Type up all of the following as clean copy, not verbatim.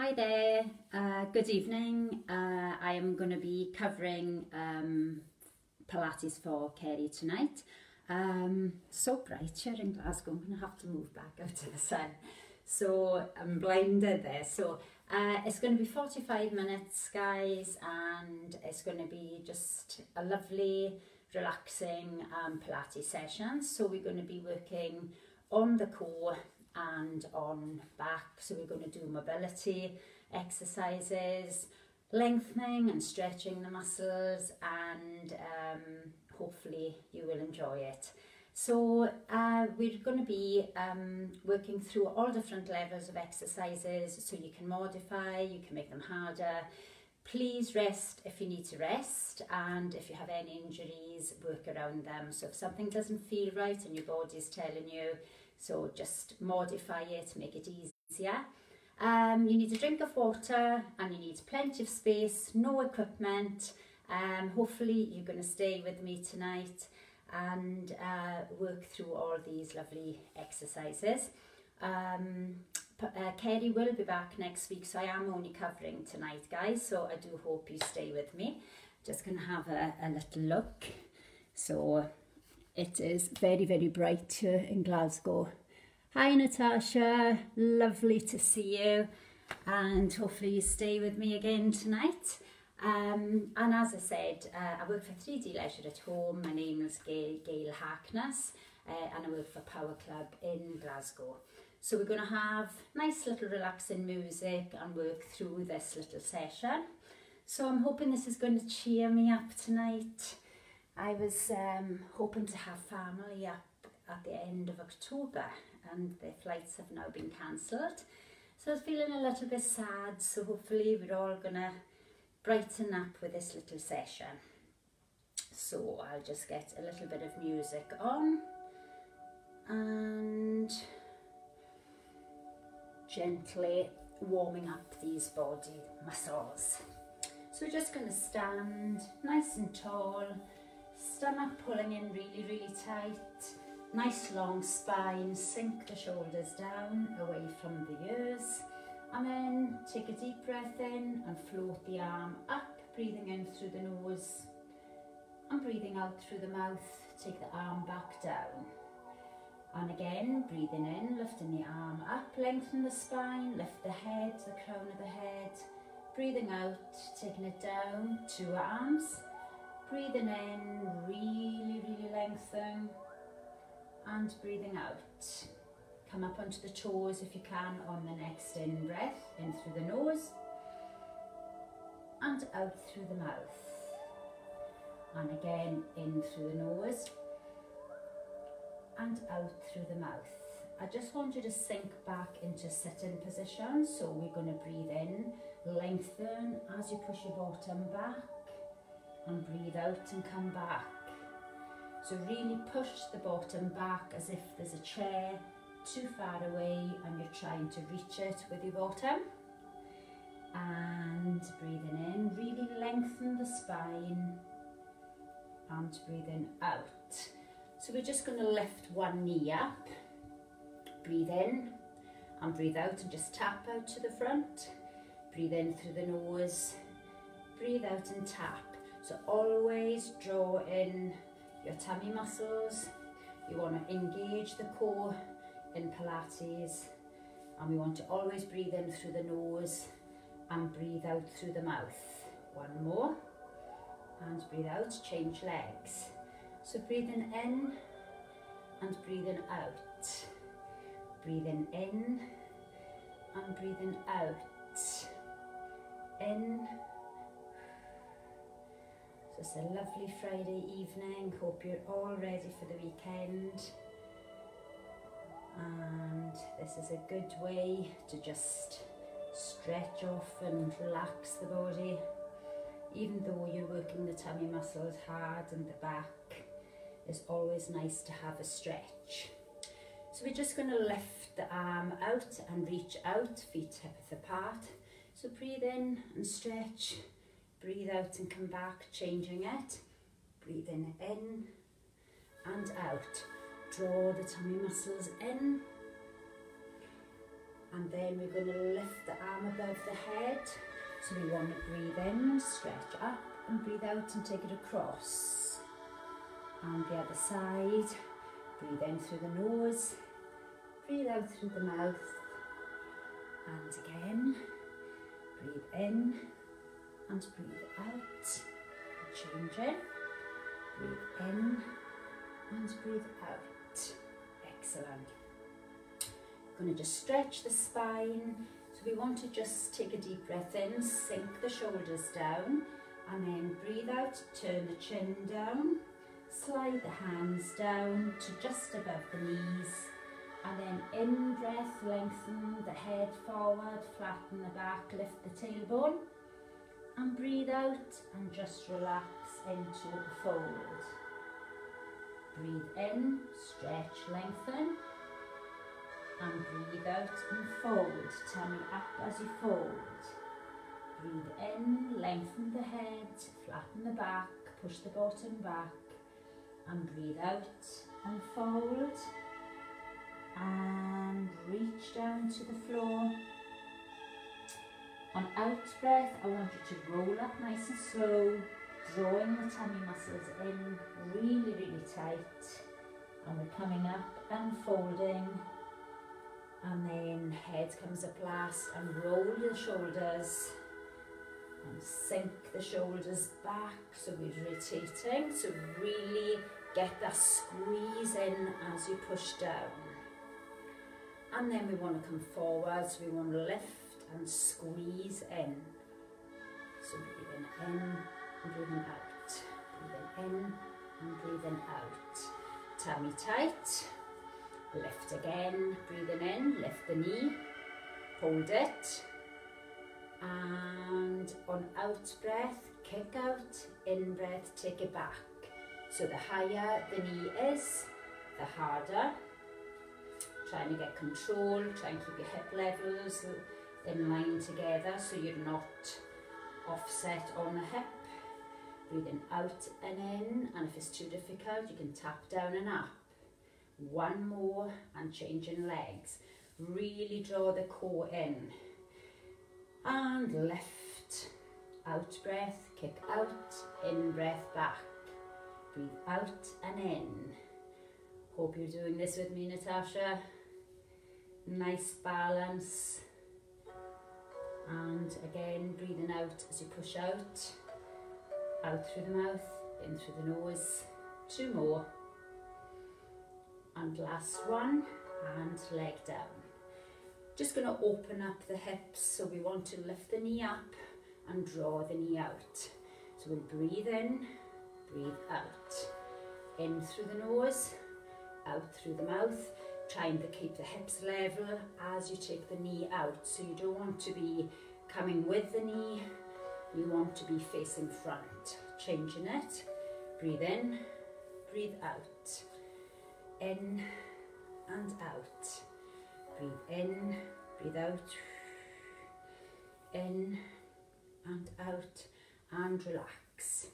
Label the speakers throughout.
Speaker 1: Hi there, good evening. I am going to be covering Pilates for Kerry tonight. So bright here in Glasgow, I'm going to have to move back out to the sun. So I'm blinded there. So it's going to be 45 minutes, guys, and it's going to be just a lovely, relaxing Pilates session. So we're going to be working on the core and on back, so we're going to do mobility exercises, lengthening and stretching the muscles, and hopefully you will enjoy it. So we're going to be working through all different levels of exercises, so you can modify, you can make them harder. Please rest if you need to rest, and if you have any injuries, work around them. So if something doesn't feel right and your body's telling you, so just modify it, make it easier. You need a drink of water and you need plenty of space, no equipment. Hopefully you're going to stay with me tonight and work through all these lovely exercises. Kerry will be back next week, so I am only covering tonight, guys, so I do hope you stay with me. Just going to have a little look. So it is very, very bright here in Glasgow. Hi Natasha, lovely to see you, and hopefully you stay with me again tonight. And as I said, I work for 3D Leisure at Home. My name is Gail Harkness, and I work for Power Club in Glasgow. So we're going to have nice little relaxing music and work through this little session. So I'm hoping this is going to cheer me up tonight. I was hoping to have family up at the end of October, and the flights have now been cancelled. So I was feeling a little bit sad, so hopefully we're all going to brighten up with this little session. So I'll just get a little bit of music on and gently warming up these body muscles. So we're just going to stand nice and tall, stomach pulling in really, really tight, nice long spine, sink the shoulders down away from the ears, and then take a deep breath in and float the arm up, breathing in through the nose and breathing out through the mouth. Take the arm back down, and again breathing in, lifting the arm up, lengthen the spine, lift the head, the crown of the head, breathing out, taking it down, 2 arms. Breathing in, really, really lengthen, and breathing out. Come up onto the toes if you can on the next in breath, in through the nose and out through the mouth. And again, in through the nose and out through the mouth. I just want you to sink back into sitting position. So we're going to breathe in, lengthen as you push your bottom back, and breathe out and come back. So really push the bottom back as if there's a chair too far away and you're trying to reach it with your bottom. And breathing in, really lengthen the spine, and breathing out. So we're just going to lift one knee up, breathe in and breathe out, and just tap out to the front. Breathe in through the nose, breathe out and tap. So always draw in your tummy muscles. You want to engage the core in Pilates, and we want to always breathe in through the nose and breathe out through the mouth. One more, and breathe out, change legs. So breathing in and breathing out. Breathing in and breathing out. In. So it's a lovely Friday evening. Hope you're all ready for the weekend. And this is a good way to just stretch off and relax the body. Even though you're working the tummy muscles hard and the back, it's always nice to have a stretch. So we're just going to lift the arm out and reach out, feet hip width apart. So breathe in and stretch. Breathe out and come back, changing it. Breathing in and out. Draw the tummy muscles in And then we're going to lift the arm above the head. So we want to breathe in, stretch up, and breathe out and take it across. And the other side, breathe in through the nose, breathe out through the mouth. And again, breathe in and breathe out. Change it. Breathe in and breathe out. Excellent. We're going to just stretch the spine. So we want to just take a deep breath in, sink the shoulders down, and then breathe out, turn the chin down, slide the hands down to just above the knees, and then in breath, lengthen the head forward, flatten the back, lift the tailbone, and breathe out and just relax into a fold. Breathe in, stretch, lengthen, and breathe out and fold. Tummy up as you fold. Breathe in, lengthen the head, flatten the back, push the bottom back, and breathe out and fold. And reach down to the floor. On out breath, I want you to roll up nice and slow, drawing the tummy muscles in really, really tight. And we're coming up and folding. And then head comes up last, and roll the shoulders and sink the shoulders back. So we're rotating, so really get that squeeze in as you push down. And then we want to come forward, so we want to lift and squeeze in. So breathing in and breathing out. Breathing in and breathing out. Tummy tight. Lift again, breathing in, lift the knee, hold it, and on out breath, kick out, in breath, take it back. So the higher the knee is, the harder. Trying to get control, try and keep your hip levels in line together so you're not offset on the hip. Breathing out and in, and if it's too difficult, you can tap down and up. One more and changing legs. Really draw the core in. And lift. Out breath, kick out, in breath back. Breathe out and in. Hope you're doing this with me, Natasha. Nice balance. And again, breathing out as you push out. Out through the mouth, in through the nose. Two more. And last one, and leg down. Just going to open up the hips, so we want to lift the knee up and draw the knee out. So we'll breathe in, breathe out. In through the nose, out through the mouth, trying to keep the hips level as you take the knee out. So you don't want to be coming with the knee, you want to be facing front. Changing it, breathe in, breathe out. In and out. Breathe in, breathe out. In and out, and relax.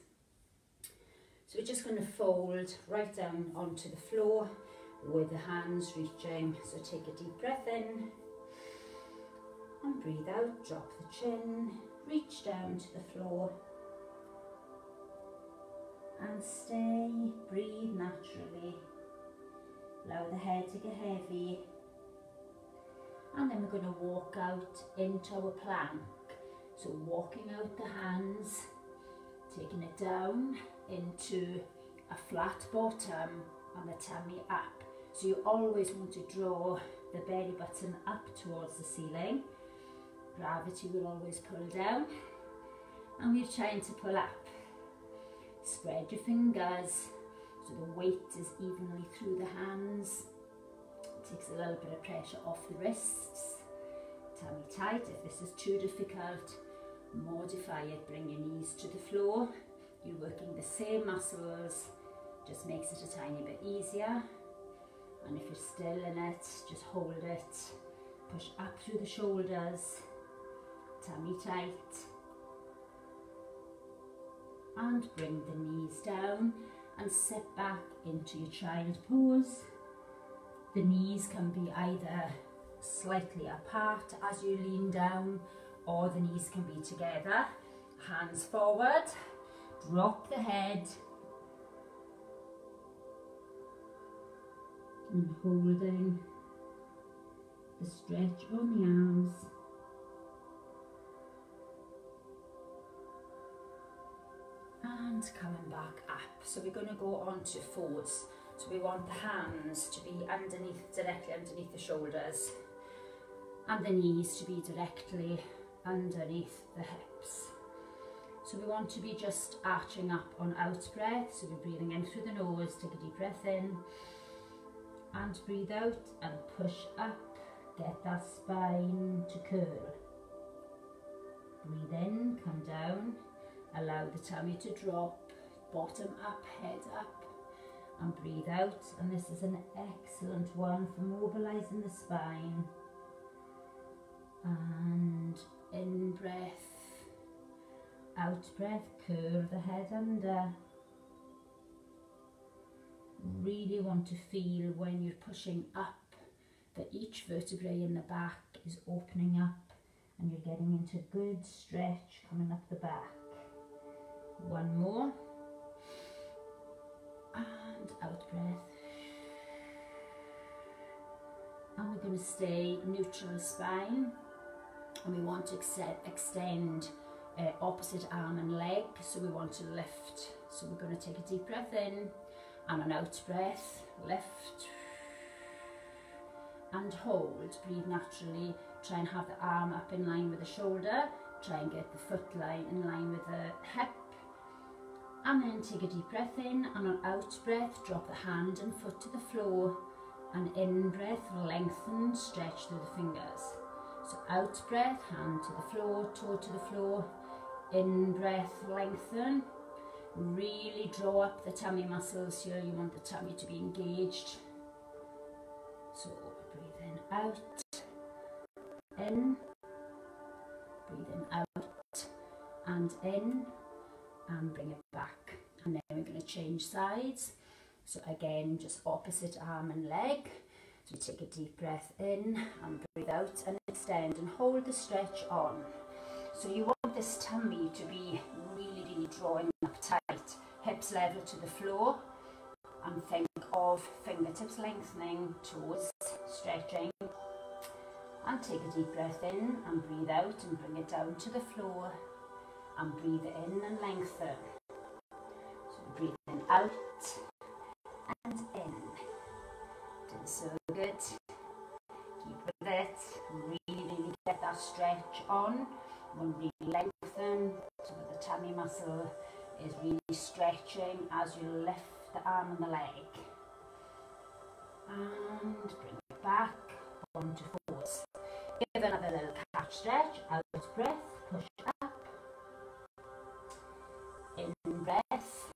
Speaker 1: So we're just going to fold right down onto the floor with the hands reaching. So take a deep breath in and breathe out, drop the chin, reach down to the floor and stay, breathe naturally. Allow the head to get heavy, and then we're going to walk out into our plank. So walking out the hands, taking it down into a flat bottom and the tummy up. So you always want to draw the belly button up towards the ceiling. Gravity will always pull down, and we're trying to pull up. Spread your fingers so the weight is evenly through the hands. It takes a little bit of pressure off the wrists. Tummy tight. If this is too difficult, modify it. Bring your knees to the floor. You're working the same muscles, just makes it a tiny bit easier. And if you're still in it, just hold it. Push up through the shoulders. Tummy tight. And bring the knees down and sit back into your child pose. The knees can be either slightly apart as you lean down, or the knees can be together. Hands forward, drop the head, and holding the stretch on the arms. And coming back up. So we're going to go on to fours. So we want the hands to be directly underneath the shoulders, and the knees to be directly underneath the hips. So we want to be just arching up on out breath. So we're breathing in through the nose, take a deep breath in, and breathe out and push up. Get that spine to curl. Breathe in, come down, allow the tummy to drop, bottom up, head up, and breathe out. And this is an excellent one for mobilizing the spine. And in breath, out breath, curl the head under. Really want to feel when you're pushing up that each vertebrae in the back is opening up and you're getting into good stretch coming up the back. One more. And out breath. And we're going to stay neutral spine. And we want to extend opposite arm and leg. So we want to lift. So we're going to take a deep breath in and an out breath. Lift. And hold. Breathe naturally. Try and have the arm up in line with the shoulder. Try and get the foot line in line with the hip. And then take a deep breath in, and on out breath, drop the hand and foot to the floor. And in breath, lengthen, stretch through the fingers. So out breath, hand to the floor, toe to the floor. In breath, lengthen. Really draw up the tummy muscles here. You want the tummy to be engaged. So breathe in, out, in, breathe in, out, and in, and bring it back. And then we're going to change sides. So again, just opposite arm and leg. So take a deep breath in and breathe out and extend and hold the stretch on. So you want this tummy to be really drawing up tight, hips level to the floor, and think of fingertips lengthening, toes stretching. And take a deep breath in and breathe out and bring it down to the floor, and breathe in and lengthen. So breathe in, out and in. Doing so good. Keep with it. Really get that stretch on. One really lengthen so that the tummy muscle is really stretching as you lift the arm and the leg. And bring it back onto fours. Give another little calf stretch. Out breath, push up. In breath,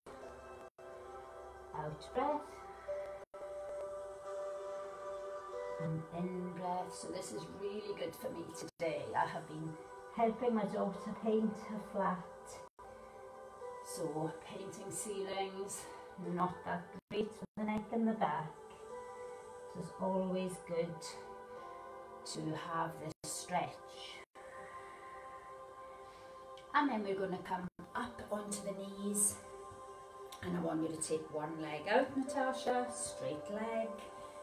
Speaker 1: out breath, and in breath. So this is really good for me today. I have been helping my daughter paint her flat. So painting ceilings, not that great for the neck and the back. So it's always good to have this stretch. And then we're going to come up onto the knees. And I want you to take one leg out, Natasha, straight leg.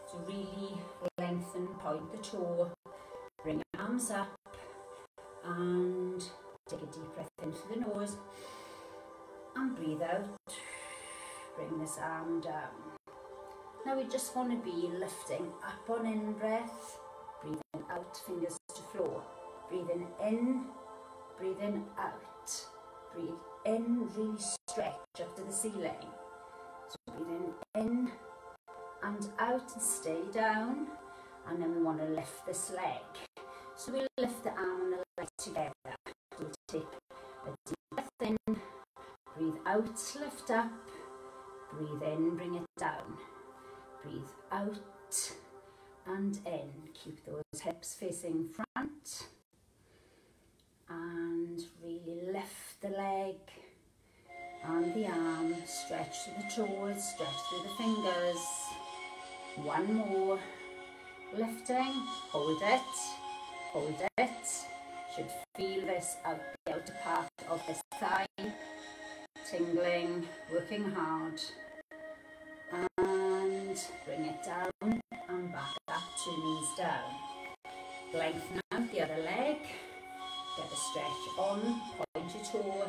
Speaker 1: So really lengthen, point the toe, bring your arms up, and take a deep breath in through the nose. And breathe out, bring this arm down. Now we just want to be lifting up on in breath, breathe in, out, fingers to floor. Breathe in, breathe in, out. Breathe in, really stretch up to the ceiling. So breathe in and out and stay down. And then we want to lift this leg. So we lift the arm and the leg together. So we'll take a deep breath in, breathe out, lift up, breathe in, bring it down. Breathe out and in. Keep those hips facing front. And really lift the leg and the arm. Stretch through the toes, stretch through the fingers. One more. lifting, hold it. Should feel this out the outer part of this thigh, tingling, working hard, and bring it down and back up, 2 knees down. Lengthen out the other leg, get a stretch on, point your toe,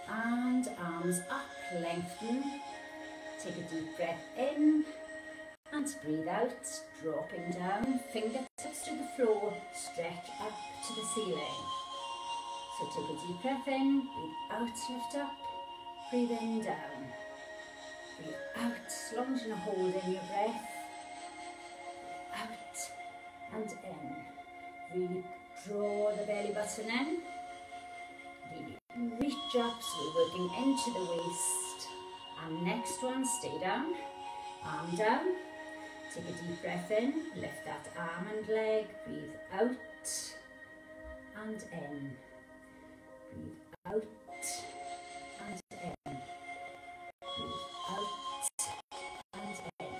Speaker 1: and arms up, lengthen. Take a deep breath in and breathe out, dropping down, fingertips to the floor, stretch up to the ceiling. So take a deep breath in, breathe out, lift up, breathe in, down. Breathe out, as long as you're not holding your breath. Out and in. Really draw the belly button in. Really reach up, so we're working into the waist. And next one, stay down, arm down. Take a deep breath in, lift that arm and leg, breathe out and in. Breathe out and in. Breathe out and in.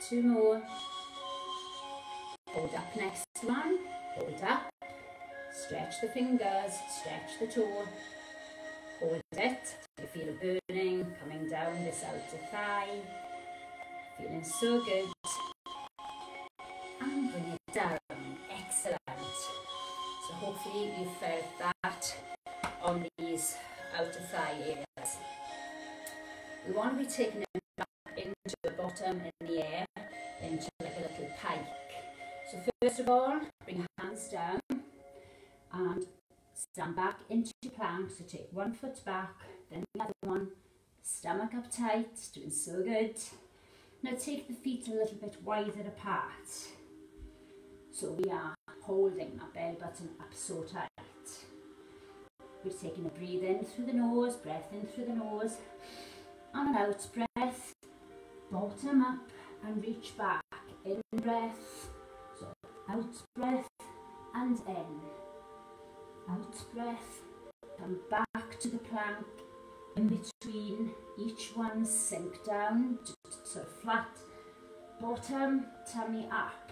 Speaker 1: 2 more. Hold up next one. Hold up. Stretch the fingers, stretch the toe. Hold it. You feel it burning, coming down this outer thigh. Feeling so good. And bring it down. Excellent. So hopefully you felt that on these outer thigh areas. We want to be taking it back into the bottom in the air, into like a little pike. So first of all, bring your hands down and stand back into your plank. So take 1 foot back, then the other one, stomach up tight, doing so good. Now take the feet a little bit wider apart. So we are holding our belly button up so tight. We're taking a breathe in through the nose, breath in through the nose, and an out breath, bottom up and reach back. In breath, so out breath and in. Out breath, come back to the plank. In between each one, sink down, just sort of flat bottom, tummy up.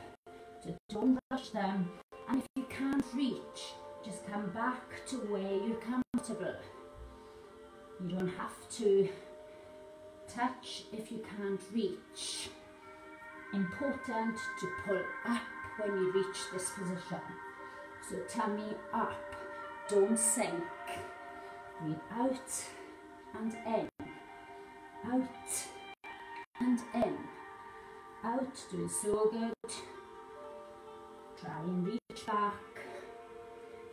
Speaker 1: So don't rush them, and if you can't reach, just come back to where you're comfortable. You don't have to touch if you can't reach. Important to pull up when you reach this position. So tummy up, don't sink. Breathe out and in, out and in, out, doing so good. Try and reach back,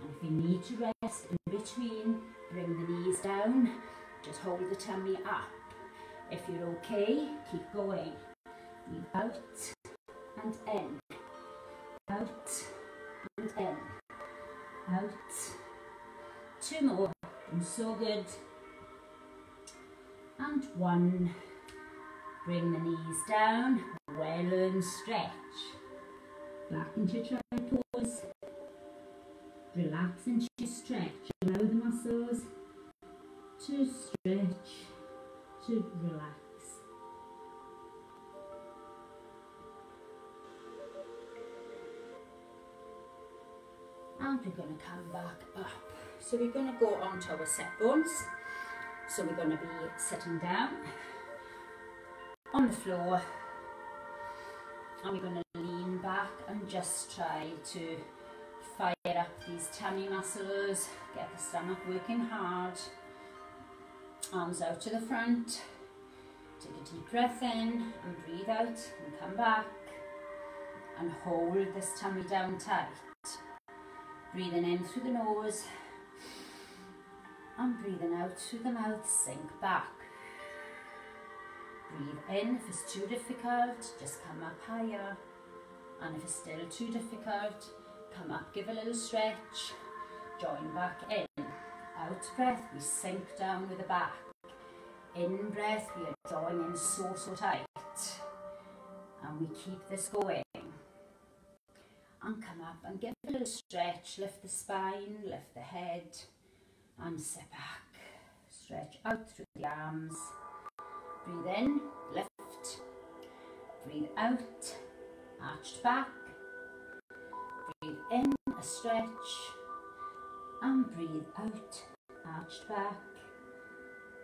Speaker 1: and if you need to rest in between, bring the knees down, just hold the tummy up. If you're okay, keep going. Breathe out and in, out and in, out. 2 more, doing so good. And 1, bring the knees down, well-earned stretch. Back into your pose. Relax into your stretch. Allow the muscles to stretch, to relax. And we're going to come back up. So we're going to go onto our sit bones. So we're going to be sitting down on the floor, and we're going to lean back and just try to fire up these tummy muscles, get the stomach working hard. Arms out to the front. Take a deep breath in and breathe out and come back and hold this tummy down tight. Breathing in through the nose and breathing out through the mouth, sink back. Breathe in. If it's too difficult, just come up higher. And if it's still too difficult, come up, give a little stretch, join back in. Out breath, we sink down with the back. In breath, we are drawing in so tight. And we keep this going. And come up and give a little stretch, lift the spine, lift the head, and sit back. Stretch out through the arms. Breathe in, lift. Breathe out arched back. Breathe in, a stretch, and breathe out, arched back,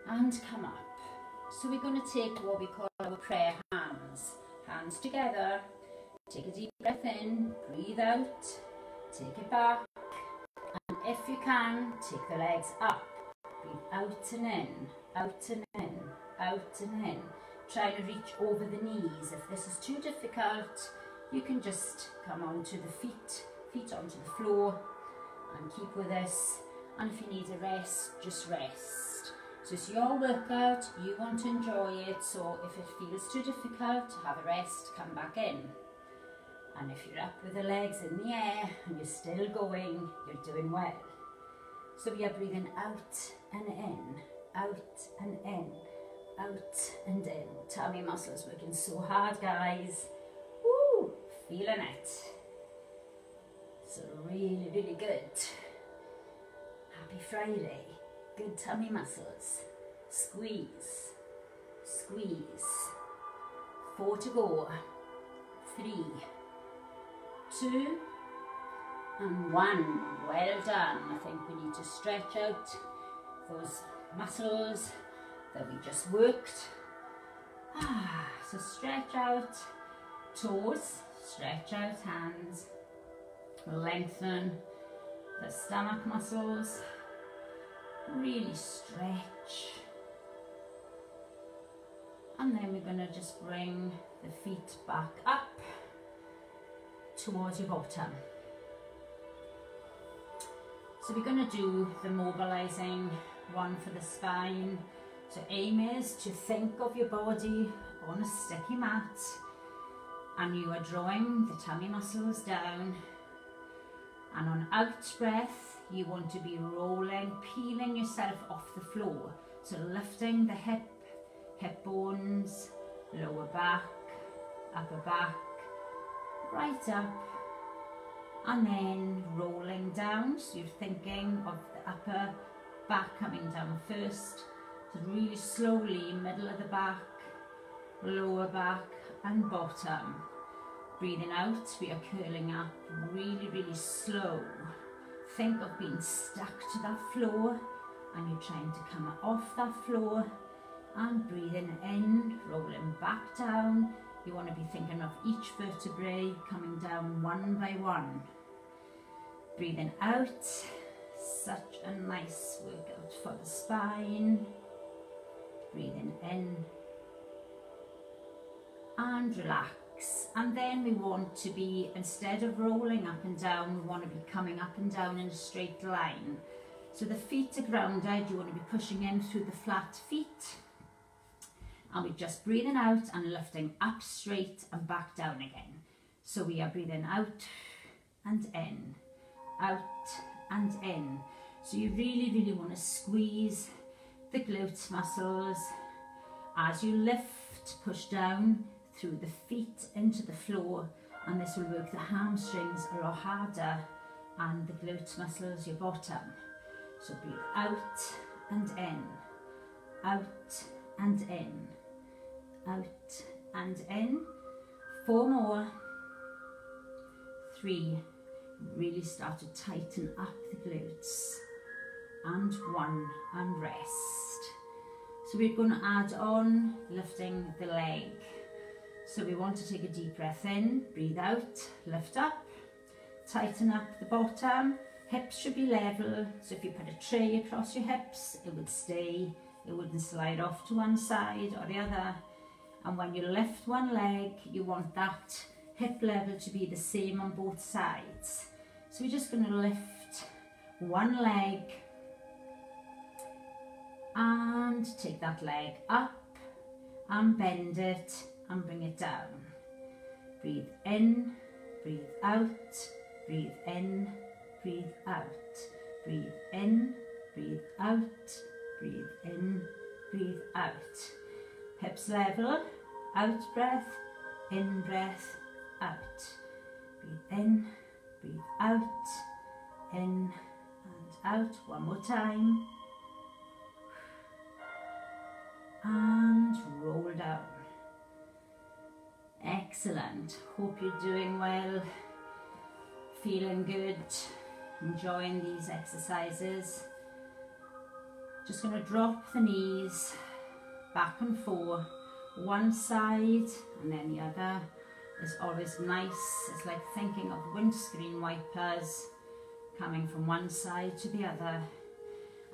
Speaker 1: and come up. So we're going to take what we call our prayer hands. Hands together, take a deep breath in, breathe out, take it back, and if you can, take the legs up. Breathe out and in, out and in, out and in. Try to reach over the knees. If this is too difficult, you can just come onto the feet onto the floor, and keep with this. And if you need a rest, just rest. So it's your workout, you want to enjoy it, so if it feels too difficult to have a rest, come back in. And if you're up with the legs in the air and you're still going, you're doing well. So we are breathing out and in, out and in, out and in. Tummy muscles working so hard, guys. Woo, feeling it. So really, really good. Happy Friday. Good tummy muscles. Squeeze, squeeze. 4 to go. 3, 2, and 1. Well done. I think we need to stretch out those muscles that we just worked. So stretch out toes, stretch out hands, lengthen the stomach muscles. Really stretch, and then we're going to just bring the feet back up towards your bottom. So we're going to do the mobilizing one for the spine. So aim is to think of your body on a sticky mat, and you are drawing the tummy muscles down, and on out breath you want to be rolling, peeling yourself off the floor. So lifting the hip bones, lower back, upper back, right up, and then rolling down. So you're thinking of the upper back coming down first. So really slowly, middle of the back, lower back and bottom. Breathing out, we are curling up really, really slow. Think of being stuck to that floor, and you're trying to come off that floor, and breathing in, rolling back down. You want to be thinking of each vertebrae coming down one by one. Breathing out, such a nice workout for the spine. Breathing in and relax. And then we want to be, instead of rolling up and down, we want to be coming up and down in a straight line. So the feet are grounded, you want to be pushing in through the flat feet. And we're just breathing out and lifting up straight and back down again. So we are breathing out and in, out and in. So you really, really want to squeeze the glute muscles as you lift, push down through the feet into the floor, and this will work the hamstrings a lot harder and the glute muscles, your bottom. So breathe out and in, out and in, out and in. 4 more. 3. Really start to tighten up the glutes. And 1, and rest. So we're going to add on lifting the leg. So we want to take a deep breath in, breathe out, lift up, tighten up the bottom. Hips should be level, so if you put a tray across your hips, it would stay, it wouldn't slide off to one side or the other. And when you lift one leg, you want that hip level to be the same on both sides. So we're just going to lift one leg and take that leg up and bend it and bring it down. Breathe in, breathe out, breathe in, breathe out, breathe in, breathe out, breathe in, breathe out. Hips level, out breath, in breath, out. Breathe in, breathe out, in and out. One more time. And roll down. Excellent. Hope you're doing well, feeling good, enjoying these exercises. Just going to drop the knees back and forth, one side and then the other. Is always nice. It's like thinking of windscreen wipers coming from one side to the other,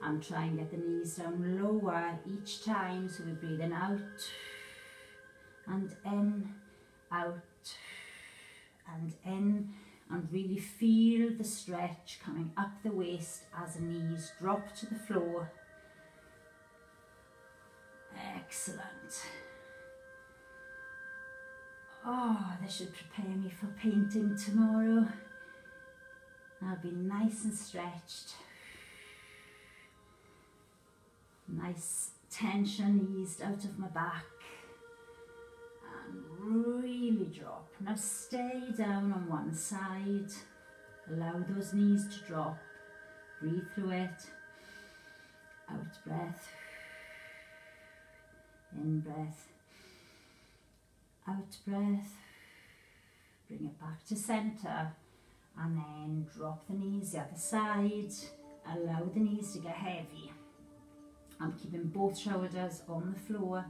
Speaker 1: and try and get the knees down lower each time. So we're breathing out and in, out and in, and really feel the stretch coming up the waist as the knees drop to the floor. Excellent. Oh, this should prepare me for painting tomorrow. I'll be nice and stretched. Nice tension eased out of my back. And really drop. Now stay down on one side. Allow those knees to drop. Breathe through it. Out breath. In breath. Out breath, bring it back to centre, and then drop the knees the other side. Allow the knees to get heavy. I'm keeping both shoulders on the floor.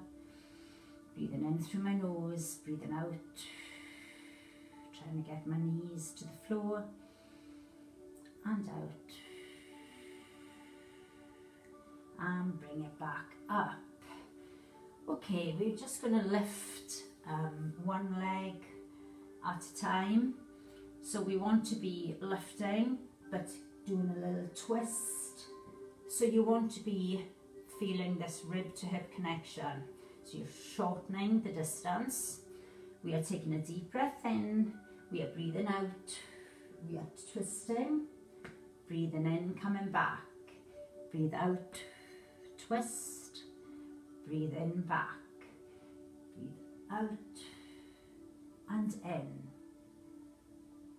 Speaker 1: Breathing in through my nose, breathing out. Trying to get my knees to the floor and out. And bring it back up. Okay, we're just going to lift one leg at a time. So we want to be lifting but doing a little twist. So you want to be feeling this rib to hip connection. So you're shortening the distance. We are taking a deep breath in. We are breathing out. We are twisting. Breathing in, coming back. Breathe out, twist. Breathe in, back. Breathe out and in.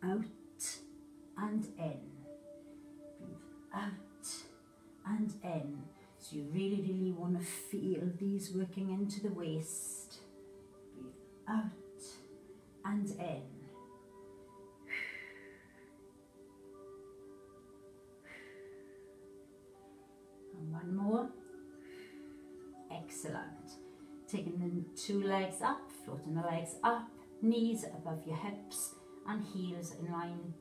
Speaker 1: Out and in. Breathe out and in. So you really want to feel these working into the waist. Breathe out and in. And one more. Excellent. Taking the two legs up, floating the legs up, knees above your hips and heels in line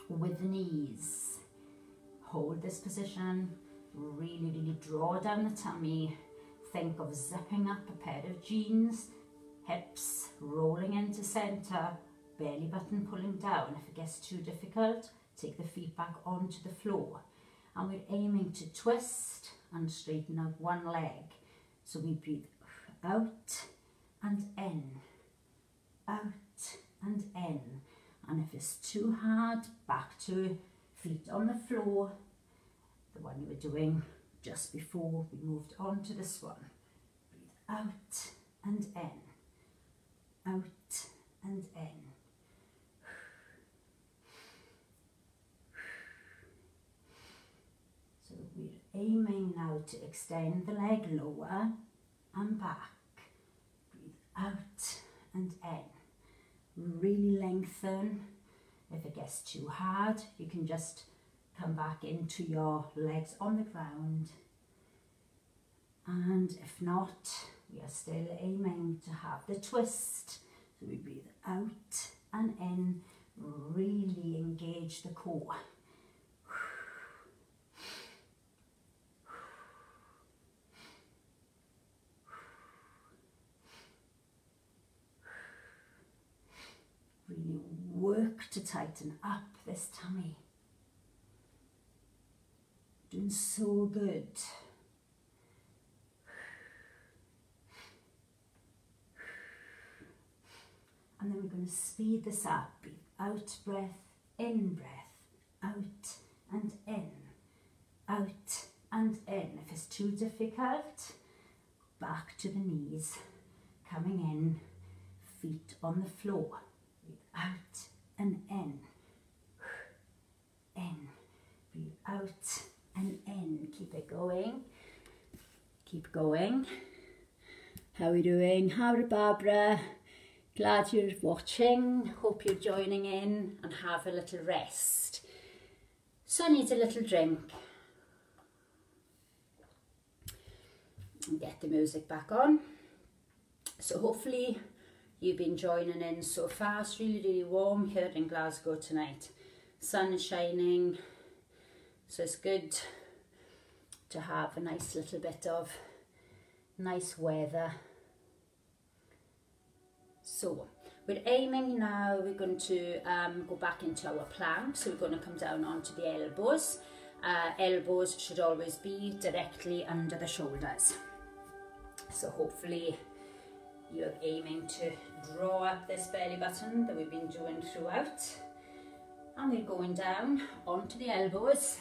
Speaker 1: with the knees. Hold this position. Really draw down the tummy. Think of zipping up a pair of jeans, hips rolling into centre, belly button pulling down. If it gets too difficult, take the feet back onto the floor. And we're aiming to twist and straighten out one leg. So we breathe out and in, out and in. And if it's too hard, back to feet on the floor, the one you were doing just before we moved on to this one. Breathe out and in, out and in. So we're aiming now to extend the leg lower and back. Breathe out and in. Really lengthen. If it gets too hard, you can just come back into your legs on the ground. And if not, we are still aiming to have the twist. So we breathe out and in. Really engage the core. Really work to tighten up this tummy. Doing so good. And then we're going to speed this up. Breathe out, breath, in, breath, out and in, out and in. If it's too difficult, back to the knees, coming in, feet on the floor. Breathe out and in, breathe out and in. Keep it going. Keep going. How are we doing? Howdy, Barbara. Glad you're watching, hope you're joining in and have a little rest. So I need a little drink. And get the music back on. So hopefully you've been joining in so far. It's really warm here in Glasgow tonight. Sun is shining, so it's good to have a nice little bit of nice weather. So we're aiming now, we're going to go back into our plank, so we're going to come down onto the elbows. Elbows should always be directly under the shoulders. So hopefully you're aiming to draw up this belly button that we've been doing throughout. And we're going down onto the elbows,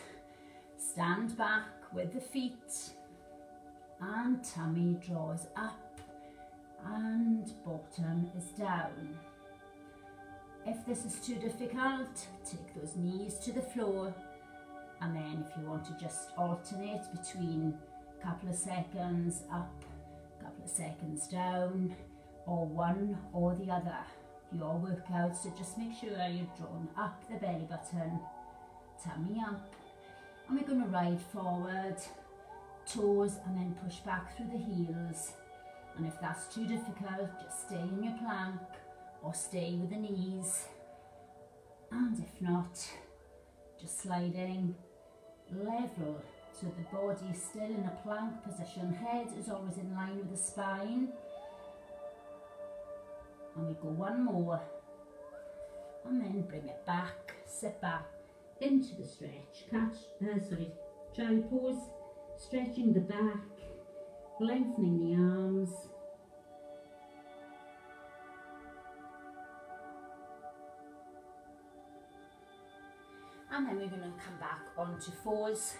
Speaker 1: stand back with the feet, and tummy draws up and bottom is down. If this is too difficult, take those knees to the floor, and then if you want to just alternate between a couple of seconds up, a couple of seconds down, or one or the other, your workout. So just make sure you're drawn up the belly button, tummy up, and we're going to ride forward, toes, and then push back through the heels. And if that's too difficult, just stay in your plank or stay with the knees. And if not, just sliding level so the body is still in a plank position. Head is always in line with the spine. And we go one more. And then bring it back, sit back into the stretch. Child pose, stretching the back, lengthening the arms. And then we're going to come back onto fours.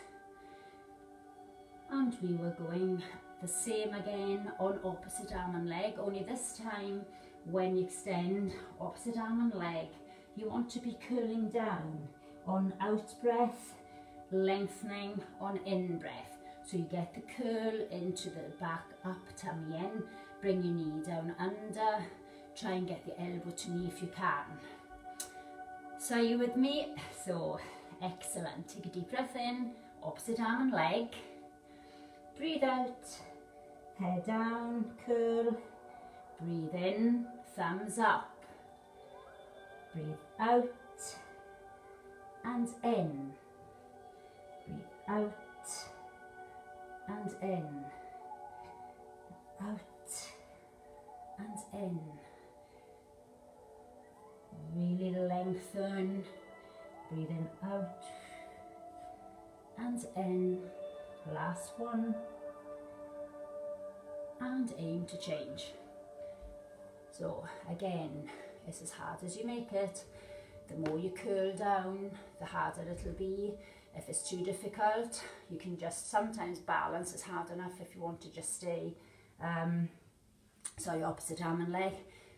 Speaker 1: And we were going the same again on opposite arm and leg, only this time when you extend opposite arm and leg, you want to be curling down on out breath, lengthening on in breath. So you get the curl into the back, up, tummy in, bring your knee down under, try and get the elbow to knee if you can. So are you with me? So excellent. Take a deep breath in, opposite arm and leg. Breathe out, head down, curl. Breathe in, thumbs up. Breathe out and in. Breathe out and in. Out and in. Really lengthen. Breathe in, out and in. Last one. And aim to change. So again, it's as hard as you make it. The more you curl down, the harder it'll be. If it's too difficult, you can just sometimes balance is hard enough if you want to just stay, sorry, opposite arm and leg.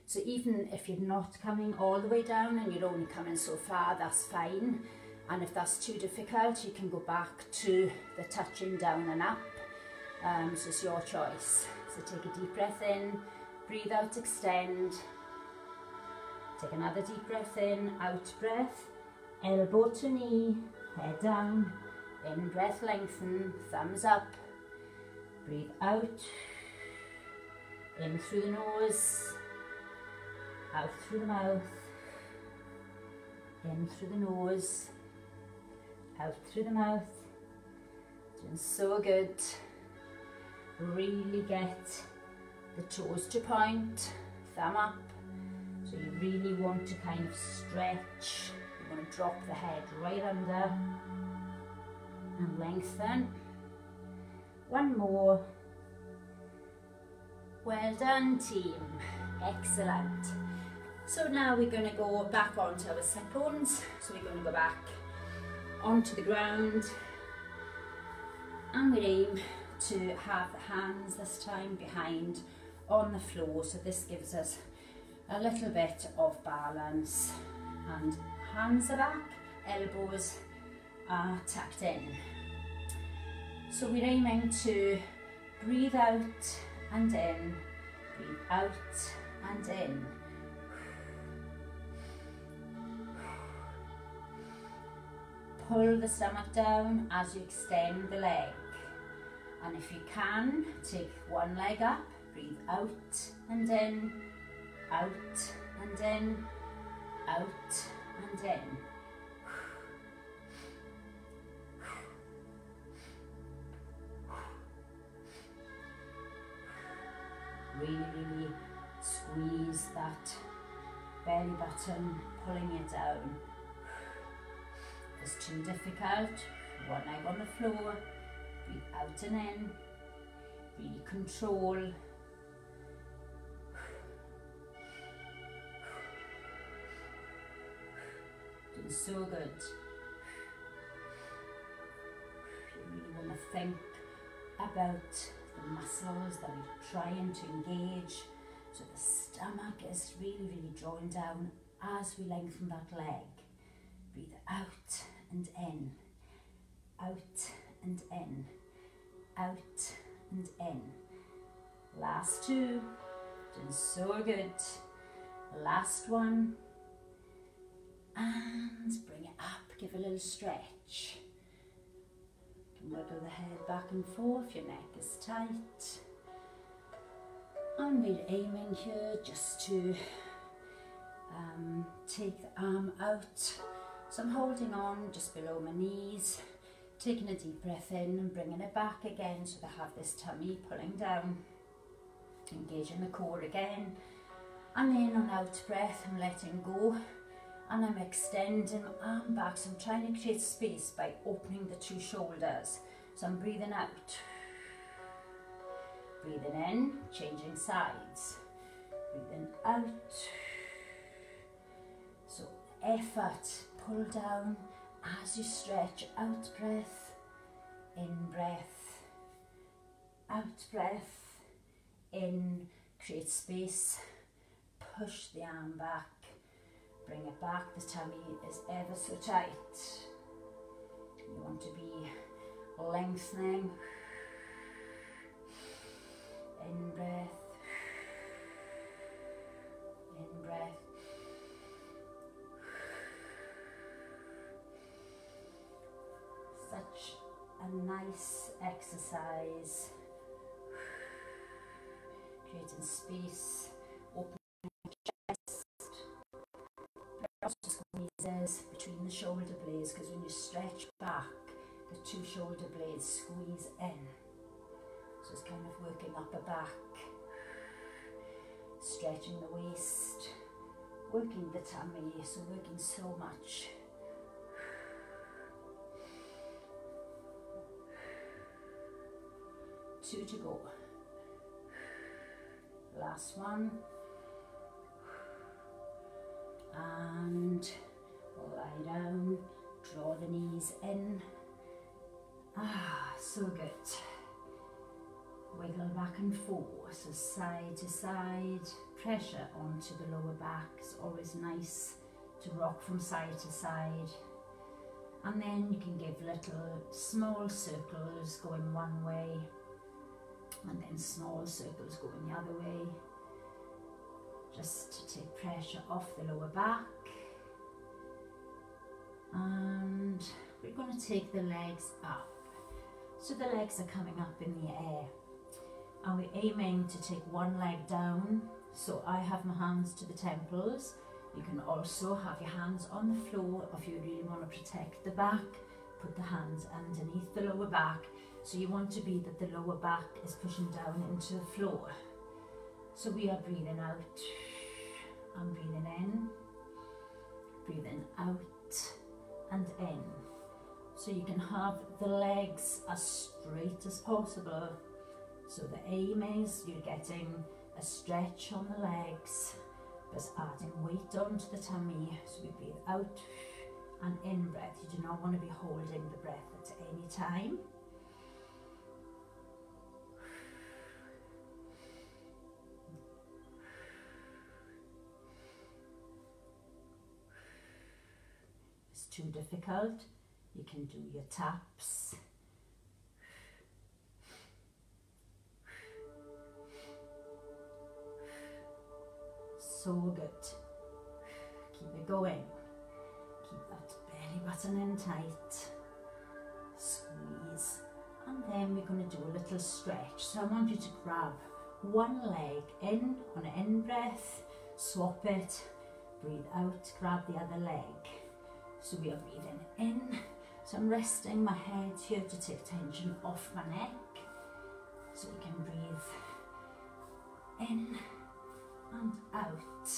Speaker 1: So even if you're not coming all the way down and you're only coming so far, that's fine. And if that's too difficult, you can go back to the touching down and up. So it's your choice. So take a deep breath in, breathe out, extend. Take another deep breath in, out breath, elbow to knee, head down, in breath lengthen, thumbs up. Breathe out, in through the nose, out through the mouth, in through the nose, out through the mouth. Doing so good. Really get the toes to point, thumb up. So you really want to kind of stretch. You want to drop the head right under and lengthen. One more. Well done, team. Excellent. So now we're going to go back onto our sit bones. So we're going to go back onto the ground, and we aim to have the hands this time behind on the floor. So this gives us a little bit of balance, and hands are back, elbows are tucked in. So we're aiming to breathe out and in, breathe out and in. pull the stomach down as you extend the leg. And if you can, take one leg up, breathe out and in, out and in, out and in. Really squeeze that belly button, pulling it down. If it's too difficult, one leg on the floor, breathe out and in, really control. Doing so good. You really want to think about the muscles that we're trying to engage, so the stomach is really drawn down as we lengthen that leg. Breathe out and in, out and in, out and in. Last two, doing so good. Last one, and bring it up, give a little stretch. Wiggle the head back and forth, your neck is tight. And we're aiming here just to take the arm out. So I'm holding on just below my knees, taking a deep breath in and bringing it back again, so I have this tummy pulling down, engaging the core again. And then on out breath, I'm letting go. And I'm extending my arm back, so I'm trying to create space by opening the two shoulders. So I'm breathing out, breathing in, changing sides, breathing out. So effort, pull down as you stretch, out breath, in breath, out breath, in, create space, push the arm back. Bring it back, the tummy is ever so tight. You want to be lengthening. In breath. In breath. Such a nice exercise. Creating space. Open squeezes between the shoulder blades, because when you stretch back, the two shoulder blades squeeze in. So it's kind of working upper back, stretching the waist, working the tummy, so working so much. Two to go. Last one. And lie down, draw the knees in. So good. Wiggle back and forth, so side to side, pressure onto the lower back. It's always nice to rock from side to side. And then you can give little small circles going one way, and then small circles going the other way, just to take pressure off the lower back. And we're going to take the legs up. So the legs are coming up in the air, and we're aiming to take one leg down. So I have my hands to the temples. You can also have your hands on the floor, if you really want to protect the back, put the hands underneath the lower back. So you want to be that the lower back is pushing down into the floor. So we are breathing out and breathing in, breathing out and in. So you can have the legs as straight as possible. So the aim is you're getting a stretch on the legs, but adding weight onto the tummy. So we breathe out and in breath. You do not want to be holding the breath at any time. If it's too difficult, you can do your taps. So good. Keep it going. Keep that belly button in tight, squeeze, and then we're going to do a little stretch. So I want you to grab one leg in on an in breath, swap it, breathe out, grab the other leg. So we are breathing in. So I'm resting my head here to take tension off my neck. So we can breathe in and out.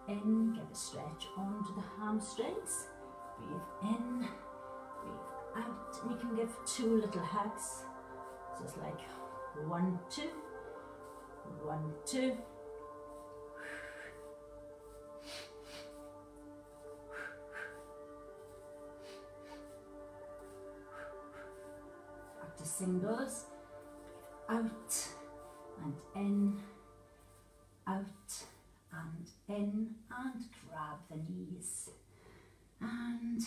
Speaker 1: In, get a stretch onto the hamstrings. Breathe in, breathe out. And you can give 2 little hugs. So it's like 1, 2, 1, 2. Back to singles. Out and in, out and in, and grab the knees. And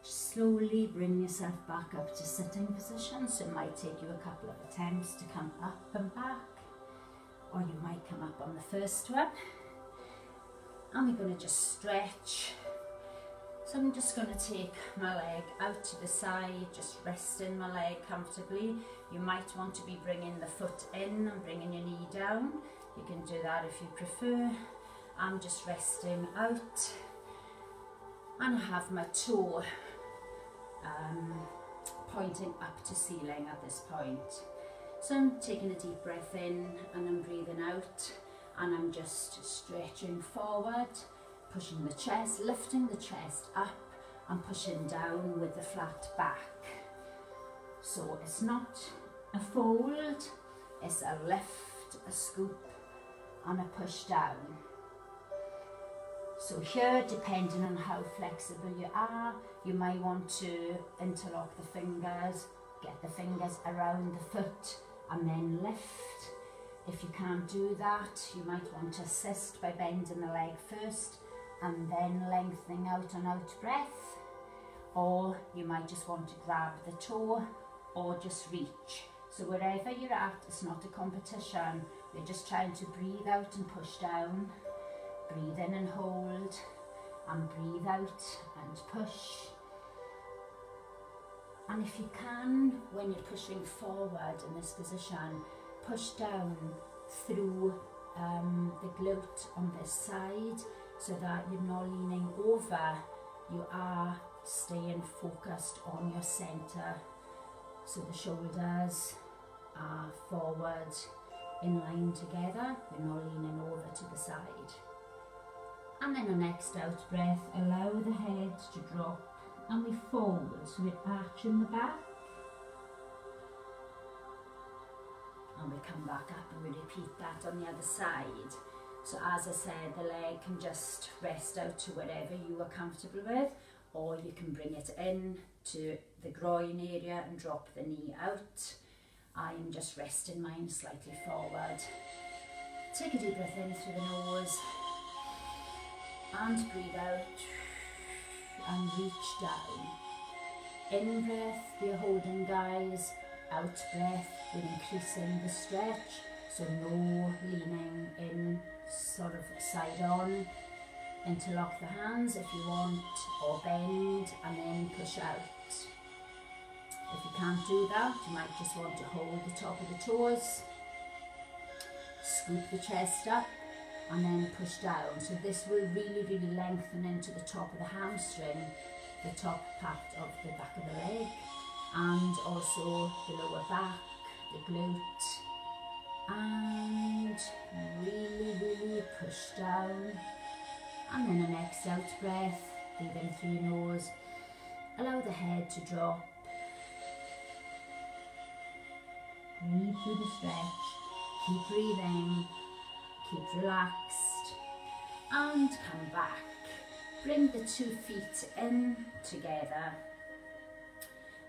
Speaker 1: just slowly bring yourself back up to sitting position. So it might take you a couple of attempts to come up and back, or you might come up on the first one. And we're going to just stretch. So I'm just going to take my leg out to the side, just resting my leg comfortably. You might want to be bringing the foot in and bringing your knee down. You can do that if you prefer. I'm just resting out, and I have my toe pointing up to ceiling at this point. So I'm taking a deep breath in and I'm breathing out, and I'm just stretching forward, pushing the chest, lifting the chest up and pushing down with the flat back. So it's not a fold, it's a lift, a scoop and a push down. So here, depending on how flexible you are, you might want to interlock the fingers, get the fingers around the foot and then lift. If you can't do that, you might want to assist by bending the leg first and then lengthening out and out breath, or you might just want to grab the toe or just reach. So wherever you're at, it's not a competition. We're just trying to breathe out and push down, breathe in and hold, and breathe out and push. And if you can, when you're pushing forward in this position, push down through the glute on this side, so that you're not leaning over, you are staying focused on your center. So the shoulders are forward in line together, you're not leaning over to the side. And then on next out breath, allow the head to drop and we fold, so we're arching the back. And we come back up and we repeat that on the other side. So as I said, the leg can just rest out to wherever you are comfortable with, or you can bring it in to the groin area and drop the knee out. I am just resting mine slightly forward. Take a deep breath in through the nose and breathe out and reach down. In breath, we're holding, guys. Out breath, we're increasing the stretch, so no leaning in, sort of side on. Interlock the hands if you want, or bend and then push out. If you can't do that, you might just want to hold the top of the toes, scoop the chest up and then push down. So this will really lengthen into the top of the hamstring, the top part of the back of the leg, and also the lower back, the glute, and really push down. And then an exhale out breath, breathe in through your nose, allow the head to drop, breathe through the stretch, keep breathing, keep relaxed, and come back. Bring the 2 feet in together,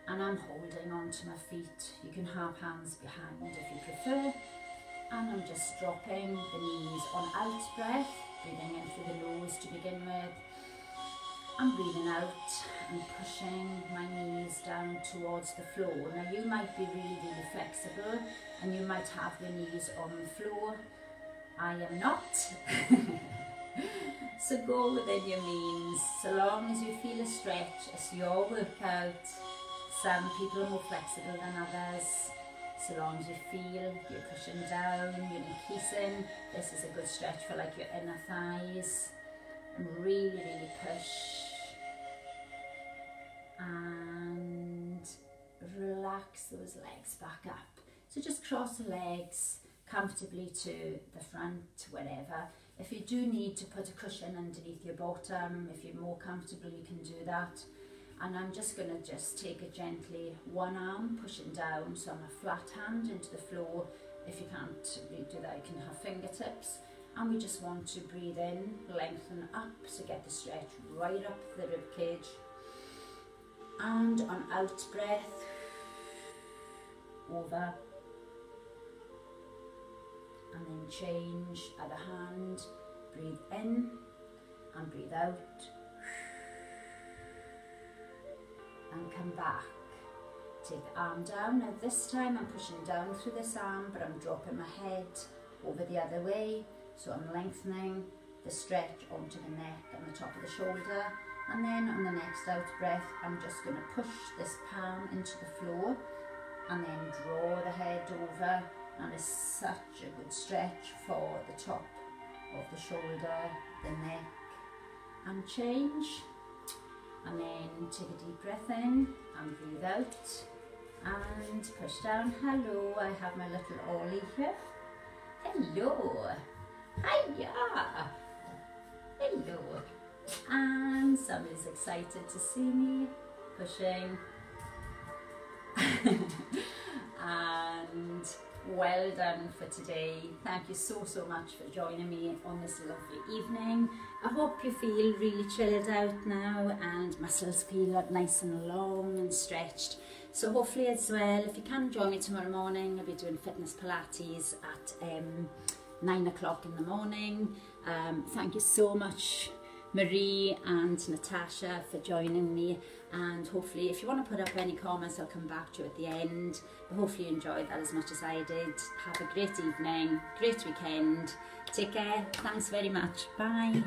Speaker 1: and I'm holding onto my feet. You can have hands behind if you prefer, and I'm just dropping the knees on out breath, breathing in through the nose to begin with. I'm breathing out and pushing my knees down towards the floor. Now you might be really flexible and you might have your knees on the floor. I am not. So go within your means, so long as you feel a stretch, it's your workout. Some people are more flexible than others. So long as you feel you're pushing down, you're increasing. This is a good stretch for like your inner thighs. And really push. And relax those legs back up. So just cross the legs comfortably to the front, wherever. If you do need to put a cushion underneath your bottom, if you're more comfortable, you can do that. And I'm just going to take it gently, one arm pushing down, so I'm a flat hand into the floor. If you can't do that, you can have fingertips. And we just want to breathe in, lengthen up, so get the stretch right up the rib cage. And on out breath, over. And then change other hand, breathe in and breathe out. And come back. Take the arm down. Now this time I'm pushing down through this arm, but I'm dropping my head over the other way. So I'm lengthening the stretch onto the neck and the top of the shoulder. And then on the next out breath, I'm just going to push this palm into the floor and then draw the head over. And it's such a good stretch for the top of the shoulder, the neck, and change. And then take a deep breath in and breathe out and push down. Hello, I have my little Ollie here. Hello, hiya, hello. And somebody's excited to see me, pushing. And well done for today. Thank you so much for joining me on this lovely evening. I hope you feel really chilled out now and muscles feel nice and long and stretched. So hopefully as well, if you can join me tomorrow morning, I'll be doing fitness Pilates at 9 o'clock in the morning. Thank you so much, Marie and Natasha, for joining me, and hopefully if you want to put up any comments, I'll come back to you at the end. But hopefully you enjoyed that as much as I did. Have a great evening, great weekend, take care, thanks very much, bye.